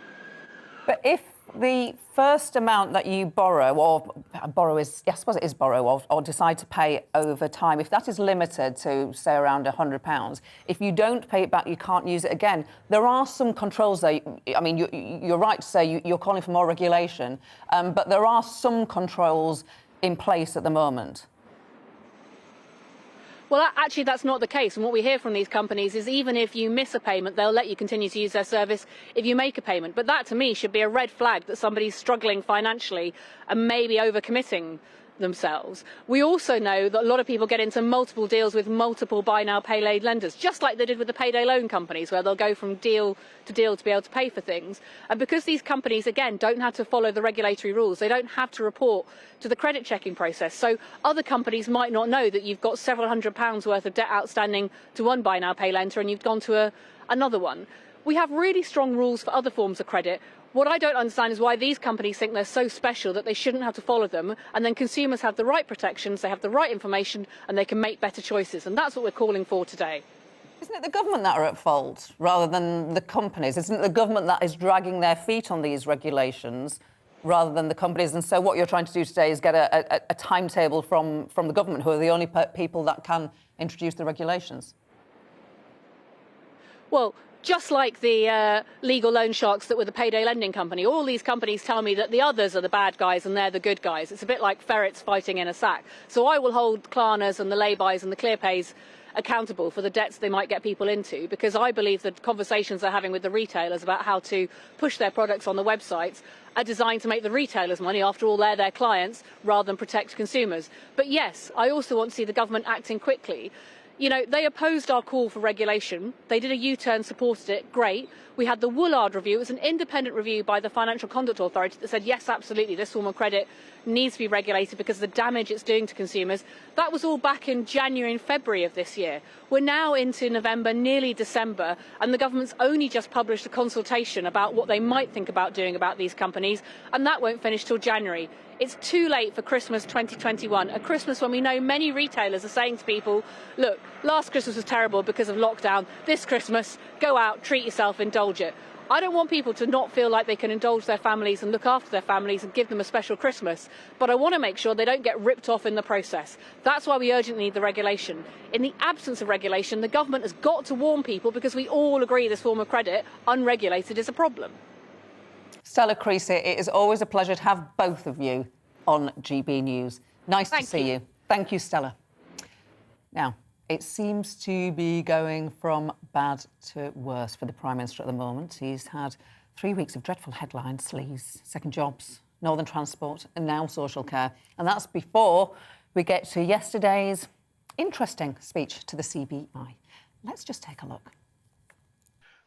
But if the first amount that you borrow, or borrow is, yes, I suppose it is borrow, or decide to pay over time, if that is limited to, say, around £100, if you don't pay it back, you can't use it again. There are some controls there. I mean, you're right to say you're calling for more regulation, but there are some controls in place at the moment. Well, actually, that's not the case. And what we hear from these companies is even if you miss a payment, they'll let you continue to use their service if you make a payment. But that, to me, should be a red flag that somebody's struggling financially and maybe overcommitting themselves. We also know that a lot of people get into multiple deals with multiple buy now, pay later lenders, just like they did with the payday loan companies, where they'll go from deal to be able to pay for things. And because these companies, again, don't have to follow the regulatory rules, they don't have to report to the credit checking process. So other companies might not know that you've got several £100s worth of debt outstanding to one buy now, pay lender, and you've gone to another one. We have really strong rules for other forms of credit. What I don't understand is why these companies think they're so special that they shouldn't have to follow them, and then consumers have the right protections, they have the right information, and they can make better choices. And that's what we're calling for today. Isn't it the government that are at fault rather than the companies? Isn't it the government that is dragging their feet on these regulations rather than the companies? And so what you're trying to do today is get a timetable from the government, who are the only people that can introduce the regulations. Well, just like the legal loan sharks that were the payday lending company, all these companies tell me that the others are the bad guys and they're the good guys. It's a bit like ferrets fighting in a sack. So I will hold Klarnas and the Laybys and the Clearpays accountable for the debts they might get people into, because I believe that conversations they're having with the retailers about how to push their products on the websites are designed to make the retailers money. After all, they're their clients, rather than protect consumers. But yes, I also want to see the government acting quickly. You know, they opposed our call for regulation. They did a U-turn, supported it. Great. We had the Woolard review. It was an independent review by the Financial Conduct Authority that said, yes, absolutely, this form of credit needs to be regulated because of the damage it's doing to consumers. That was all back in January and February of this year. We're now into November, nearly December, and the government's only just published a consultation about what they might think about doing about these companies, and that won't finish till January. It's too late for Christmas 2021, a Christmas when we know many retailers are saying to people, look, last Christmas was terrible because of lockdown. This Christmas, go out, treat yourself, indulge it. I don't want people to not feel like they can indulge their families and look after their families and give them a special Christmas, but I want to make sure they don't get ripped off in the process. That's why we urgently need the regulation. In the absence of regulation, the government has got to warn people, because we all agree this form of credit, unregulated, is a problem. Stella Creasy, it is always a pleasure to have both of you on GB News. Nice to see you. Thank you, Stella. Now, it seems to be going from bad to worse for the Prime Minister at the moment. He's had 3 weeks of dreadful headlines, sleaze, second jobs, Northern Transport, and now social care. And that's before we get to yesterday's interesting speech to the CBI. Let's just take a look.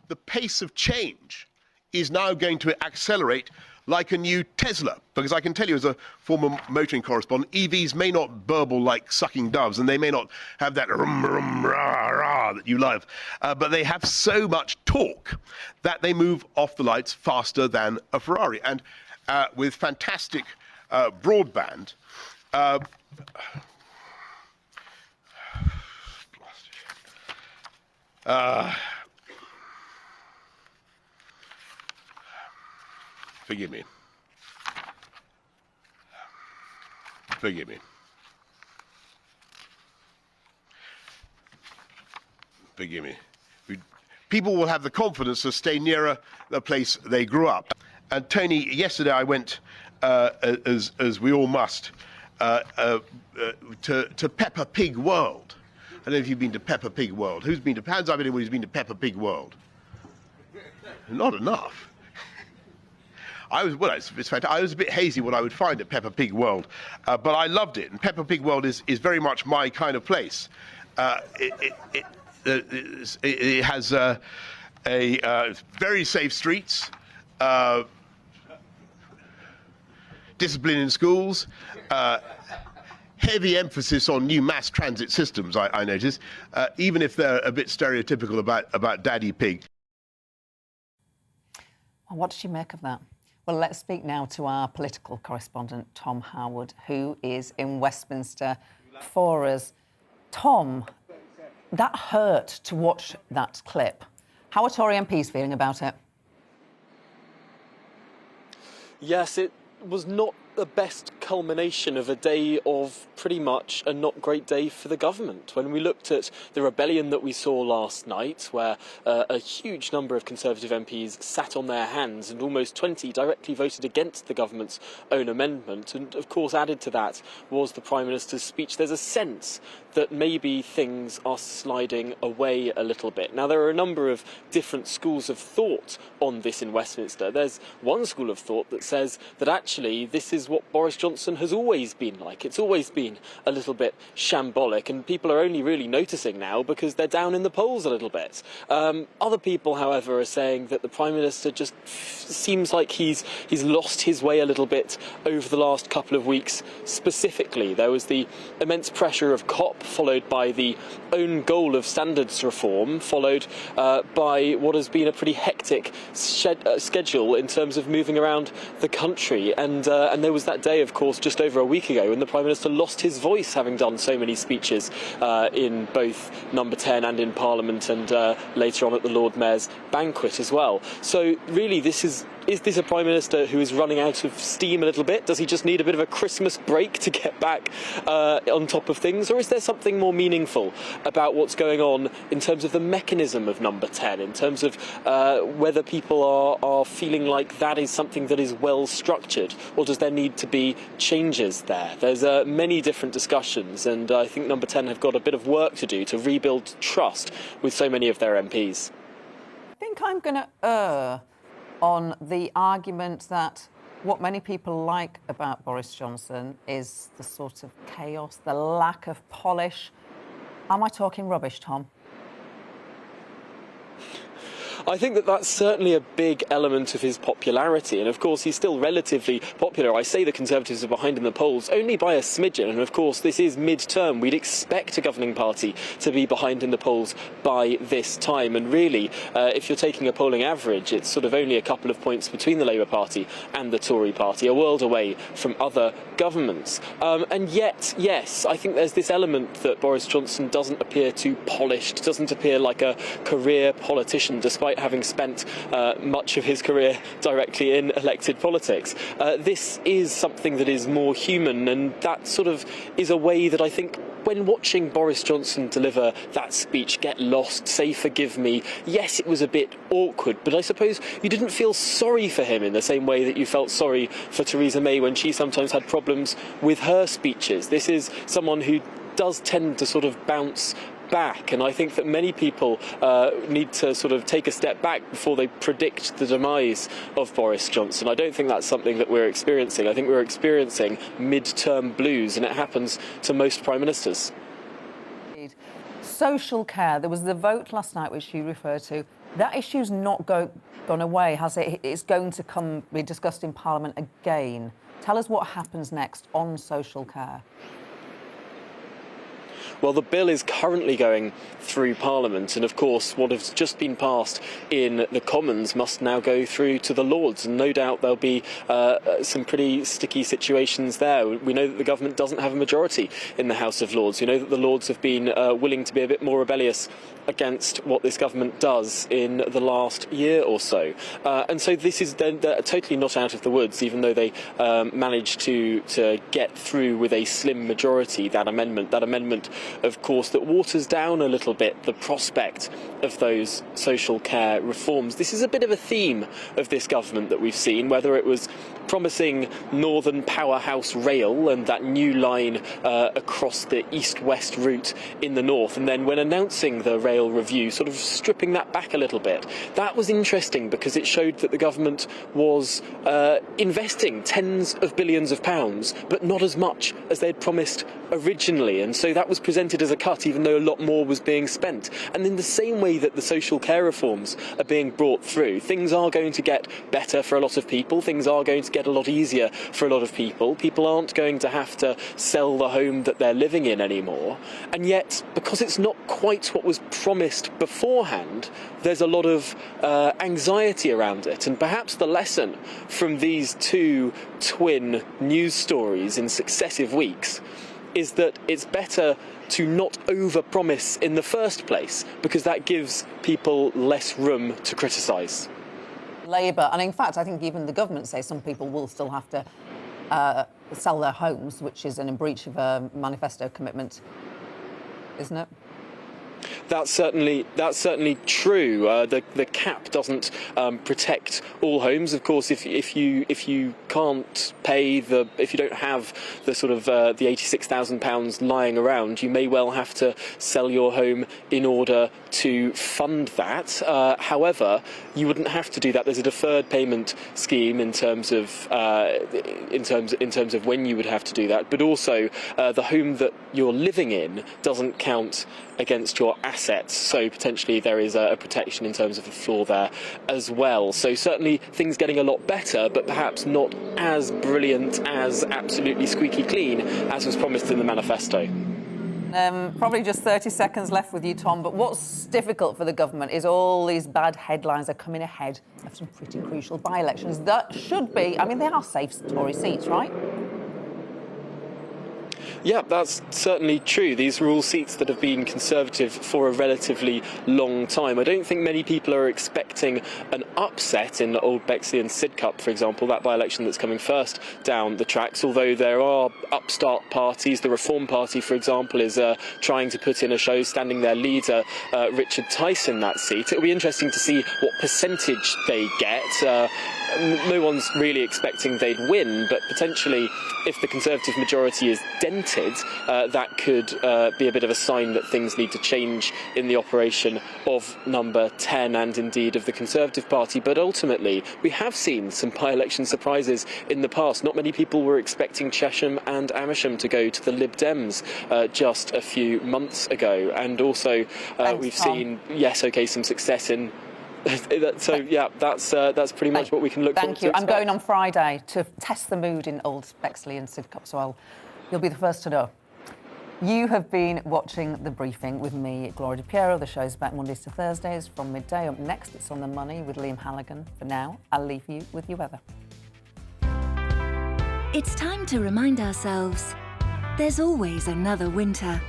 The pace of change is now going to accelerate like a new Tesla, because I can tell you as a former motoring correspondent, EVs may not burble like sucking doves, and they may not have that rum, rum, rah, rah that you love. But they have so much torque that they move off the lights faster than a Ferrari. And with fantastic broadband, forgive me. Forgive me. Forgive me. People will have the confidence to stay nearer the place they grew up. And Tony, yesterday I went, as we all must, to Peppa Pig World. I don't know if you've been to Peppa Pig World. Who's been to? Hands up anyone who's been to Peppa Pig World? Not enough. I was a bit hazy what I would find at Peppa Pig World, but I loved it. And Peppa Pig World is very much my kind of place. It has very safe streets, discipline in schools, heavy emphasis on new mass transit systems, I notice, even if they're a bit stereotypical about Daddy Pig. What did you make of that? Well, let's speak now to our political correspondent, Tom Harwood, who is in Westminster for us. Tom, that hurt to watch that clip. How are Tory MPs feeling about it? Yes, it was not the best culmination of a day of pretty much a not great day for the government. When we looked at the rebellion that we saw last night, where a huge number of Conservative MPs sat on their hands and almost 20 directly voted against the government's own amendment, and of course added to that was the Prime Minister's speech, there's a sense that maybe things are sliding away a little bit. Now, there are a number of different schools of thought on this in Westminster. There's one school of thought that says that actually this is what Boris Johnson has always been like. It's always been a little bit shambolic, and people are only really noticing now because they're down in the polls a little bit. Other people, however, are saying that the Prime Minister just seems like he's lost his way a little bit over the last couple of weeks. Specifically, there was the immense pressure of COP, followed by the own goal of standards reform, followed by what has been a pretty hectic schedule in terms of moving around the country. And there was that day, of course, just over a week ago when the Prime Minister lost his voice, having done so many speeches in both Number 10 and in Parliament, and later on at the Lord Mayor's banquet as well. So really, is this a Prime Minister who is running out of steam a little bit? Does he just need a bit of a Christmas break to get back on top of things? Or is there something more meaningful about what's going on in terms of the mechanism of Number 10, in terms of whether people are feeling like that is something that is well structured, or does there need to be changes there? There's many different discussions, and I think Number 10 have got a bit of work to do to rebuild trust with so many of their MPs. I think I'm going to err on the argument that what many people like about Boris Johnson is the sort of chaos, the lack of polish. Am I talking rubbish, Tom? I think that that's certainly a big element of his popularity, and of course he's still relatively popular. I say the Conservatives are behind in the polls only by a smidgen, and of course this is mid-term. We'd expect a governing party to be behind in the polls by this time, and really, if you're taking a polling average, it's sort of only a couple of points between the Labour Party and the Tory Party, a world away from other governments. And yet, yes, I think there's this element that Boris Johnson doesn't appear too polished, doesn't appear like a career politician, despite having spent much of his career directly in elected politics. This is something that is more human, and that sort of is a way that I think when watching Boris Johnson deliver that speech, get lost, say forgive me, yes, it was a bit awkward, but I suppose you didn't feel sorry for him in the same way that you felt sorry for Theresa May when she sometimes had problems with her speeches. This is someone who does tend to sort of bounce back, and I think that many people need to sort of take a step back before they predict the demise of Boris Johnson. I don't think that's something that we're experiencing. I think we're experiencing mid-term blues, and it happens to most prime ministers. Social care, there was the vote last night which you referred to. That issue's not gone away, has it? It's going to be discussed in Parliament again. Tell us what happens next on social care. Well, the bill is currently going through Parliament, and of course what has just been passed in the Commons must now go through to the Lords, and no doubt there'll be some pretty sticky situations there. We know that the government doesn't have a majority in the House of Lords. We know that the Lords have been willing to be a bit more rebellious against what this government does in the last year or so. And so this is then totally not out of the woods, even though they managed to get through with a slim majority that amendment, of course, that waters down a little bit the prospect of those social care reforms. This is a bit of a theme of this government that we've seen, whether it was promising Northern Powerhouse Rail and that new line across the east-west route in the north, and then when announcing the rail review, sort of stripping that back a little bit. That was interesting because it showed that the government was investing tens of billions of pounds, but not as much as they'd promised originally, and so that was presented as a cut, even though a lot more was being spent. And in the same way that the social care reforms are being brought through, things are going to get better for a lot of people, things are going to get a lot easier for a lot of people. People aren't going to have to sell the home that they're living in anymore. And yet, because it's not quite what was promised beforehand, there's a lot of anxiety around it. And perhaps the lesson from these two twin news stories in successive weeks is that it's better to not over-promise in the first place, because that gives people less room to criticise. Labour, and in fact I think even the government says some people will still have to sell their homes, which is in breach of a manifesto commitment, isn't it? That's certainly true. The cap doesn't protect all homes. Of course, if you can't pay if you don't have the sort of the £86,000 lying around, you may well have to sell your home in order to fund that. However, you wouldn't have to do that. There's a deferred payment scheme in terms of when you would have to do that. But also, the home that you're living in doesn't count against your assets, so potentially there is a protection in terms of the floor there as well. So certainly things getting a lot better, but perhaps not as brilliant, as absolutely squeaky clean as was promised in the manifesto. Probably just 30 seconds left with you, Tom, but what's difficult for the government is all these bad headlines are coming ahead of some pretty crucial by-elections that should be, I mean, they are safe Tory seats, right? Yeah, that's certainly true. These are all seats that have been Conservative for a relatively long time. I don't think many people are expecting an upset in Old Bexley and Sidcup, for example, that by-election that's coming first down the tracks, although there are upstart parties. The Reform Party, for example, is trying to put in a show, standing their leader, Richard Tice, in that seat. It'll be interesting to see what percentage they get. No one's really expecting they'd win, but potentially, if the Conservative majority is dented, that could be a bit of a sign that things need to change in the operation of number 10 and indeed of the Conservative Party. But ultimately, we have seen some by-election surprises in the past. Not many people were expecting Chesham and Amersham to go to the Lib Dems just a few months ago. And also, we've seen, some success in... So, yeah, that's pretty much what we can look forward to. Thank you. I'm going on Friday to test the mood in Old Bexley and Sidcup, so you'll be the first to know. You have been watching The Briefing with me, Gloria De Piero. The show's back Mondays to Thursdays from midday. Up next, it's On the Money with Liam Halligan. For now, I'll leave you with your weather. It's time to remind ourselves there's always another winter.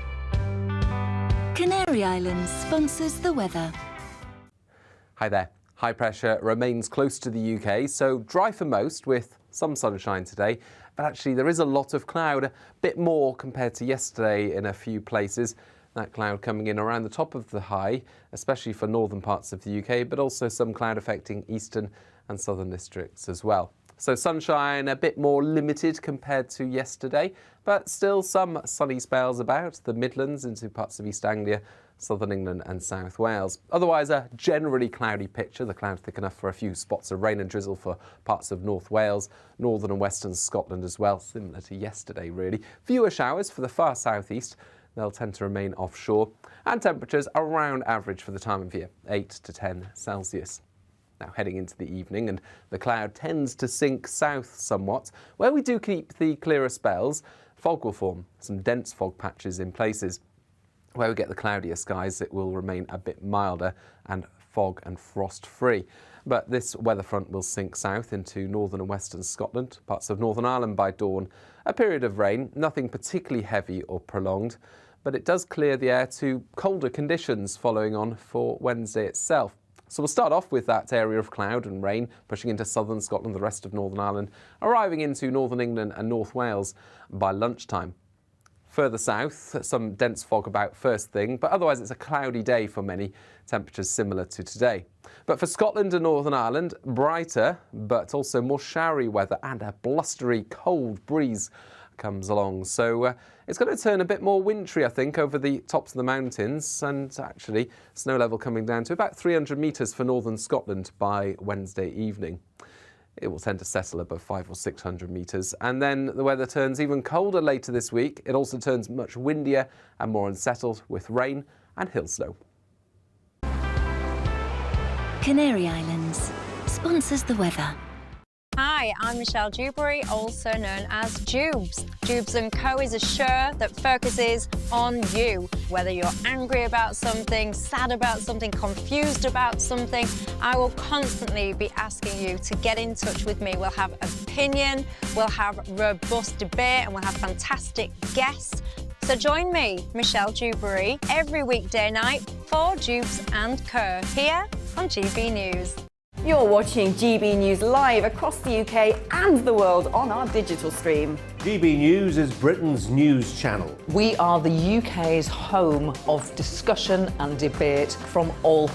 Canary Islands sponsors the weather. Hi there. High pressure remains close to the UK, so dry for most with some sunshine today. But actually there is a lot of cloud, a bit more compared to yesterday in a few places. That cloud coming in around the top of the high, especially for northern parts of the UK, but also some cloud affecting eastern and southern districts as well. So sunshine a bit more limited compared to yesterday, but still some sunny spells about the Midlands into parts of East Anglia, southern England and South Wales. Otherwise a generally cloudy picture, the cloud thick enough for a few spots of rain and drizzle for parts of North Wales, northern and western Scotland as well, similar to yesterday really. Fewer showers for the far southeast, they'll tend to remain offshore, and temperatures around average for the time of year, 8 to 10 Celsius. Now heading into the evening, and the cloud tends to sink south somewhat. Where we do keep the clearer spells, fog will form, some dense fog patches in places. Where we get the cloudier skies, it will remain a bit milder and fog and frost free. But this weather front will sink south into northern and western Scotland, parts of Northern Ireland by dawn. A period of rain, nothing particularly heavy or prolonged, but it does clear the air to colder conditions following on for Wednesday itself. So we'll start off with that area of cloud and rain pushing into southern Scotland, the rest of Northern Ireland, arriving into northern England and North Wales by lunchtime. Further south, some dense fog about first thing, but otherwise it's a cloudy day for many, temperatures similar to today. But for Scotland and Northern Ireland, brighter but also more showery weather and a blustery cold breeze comes along. So it's going to turn a bit more wintry, I think, over the tops of the mountains, and actually snow level coming down to about 300 metres for northern Scotland by Wednesday evening. It will tend to settle above 500 or 600 metres, and then the weather turns even colder later this week. It also turns much windier and more unsettled with rain and hill snow. Canary Islands sponsors the weather. Hi, I'm Michelle Dewberry, also known as Dubes. Dubes & Co is a show that focuses on you. Whether you're angry about something, sad about something, confused about something, I will constantly be asking you to get in touch with me. We'll have opinion, we'll have robust debate, and we'll have fantastic guests. So join me, Michelle Dewberry, every weekday night for Dubes & Co here on GB News. You're watching GB News live across the UK and the world on our digital stream. GB News is Britain's news channel. We are the UK's home of discussion and debate from all